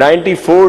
94